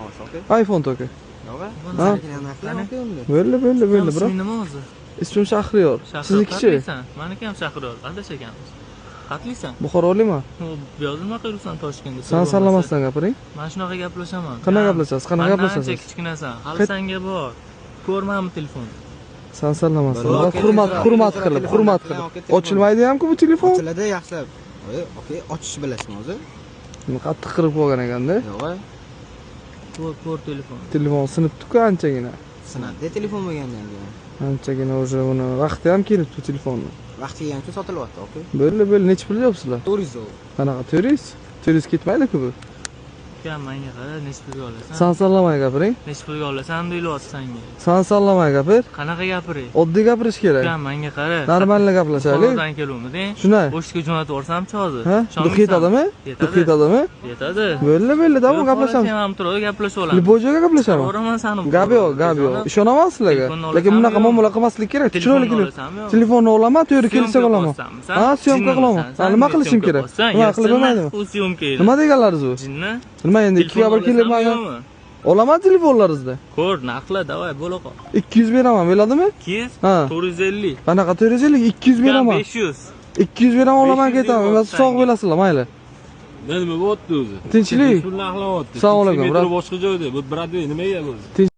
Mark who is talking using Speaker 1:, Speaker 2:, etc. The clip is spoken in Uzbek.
Speaker 1: olsa, okey?
Speaker 2: iPhone to'ka.
Speaker 1: Yo'q.
Speaker 2: Ha? Bo'ldi, bro.
Speaker 3: Isming nima o'zi?
Speaker 2: Ismim Shahriyor. Siznikichi?
Speaker 3: Meniki ham Shahriyor. Qandash ekanmiz? Xatlisan?
Speaker 2: Buxorolikmi?
Speaker 3: Bu yo'lda nima qilibsan Toshkentda?
Speaker 2: San salamasdan gapiring.
Speaker 3: Men shunaqa gaplashaman.
Speaker 2: Qanaqa gaplashasiz? Qanaqa gaplashasiz?
Speaker 3: Ancha kichkinasan. Hali senga bor. Ko'rmami telefon?
Speaker 2: San salamasdan. Hurmat qilib. Ochilmaydi-hamku bu telefon?
Speaker 1: Ochiladi yaxshilab. Okey, ochishni bilasizmi o'zi?
Speaker 2: Qattiq qirib qo'ygan ekanda.
Speaker 1: Yo'q.
Speaker 3: Ko'r telefon.
Speaker 2: Telefon sinibdi-ku anchagina.
Speaker 1: Sinadi telefon bo'lgandan keyin.
Speaker 2: Anchagina o'sha uni vaqti ham kelibdi telefonni.
Speaker 1: Vaqti kelgancha sotilyapti, okey?
Speaker 2: Bo'ldi, necha pul deyapsizlar?
Speaker 1: 400.
Speaker 2: Qanaqa 400? 400 ketmaydi-ku bu.
Speaker 3: Ukam menga qara, necha pulga olasan?
Speaker 2: San sallamay gapiring.
Speaker 3: Necha pulga olasan deyilyapti senga.
Speaker 2: San sallamay gapir.
Speaker 3: Qanaqa gapiray?
Speaker 2: Oddiy gapirish kerak.
Speaker 3: Ukam menga qara.
Speaker 2: Normalni gaplashaylik.
Speaker 3: Qo'ldan keluvmiding?
Speaker 2: Shunday.
Speaker 3: Bo'shga jo'natib yuborsamchi hozir?
Speaker 2: Ha? Duq yetadimi? Duq yetadimi?
Speaker 3: Yetadi.
Speaker 2: Bo'ldi, davom gaplashamiz.
Speaker 3: Ham turib gaplashib olamiz.
Speaker 2: Libojoga gaplashaman.
Speaker 3: To'g'rimi sani?
Speaker 2: Gap yo'q. Ishonaman sizlarga. Lekin bunaqa muomala qilmaslik kerak. Tushunarli. Telefonni olaman, to'g'ri kelsa olaman. Ha, syomka qilaman. Nima qilishim kerak? Nima qilib bo'lmaydimi?
Speaker 3: U syomka.
Speaker 2: Nima deganlaringiz u?
Speaker 3: Jinni?
Speaker 2: Nima endi 2 ga 1 kelib menga olaman telefonlaringizni.
Speaker 3: Ko'r, narxla, davay, bo'la qol.
Speaker 2: 200 beraman, bo'ladimi?
Speaker 3: 200?
Speaker 2: Ha.
Speaker 3: 450.
Speaker 2: Qanaqa 450? 200 beraman.
Speaker 3: 500.
Speaker 2: 200 beraman, olaman ketaman. Emas, sog' bo'lasizlar, mayli.
Speaker 4: Nima bo'pti o'zi?
Speaker 2: Tinchlik.
Speaker 4: Pulni aqlayapti.
Speaker 2: Assalomu alaykum.
Speaker 4: Boshqa joyda, bu brad nimaga bo'ldi?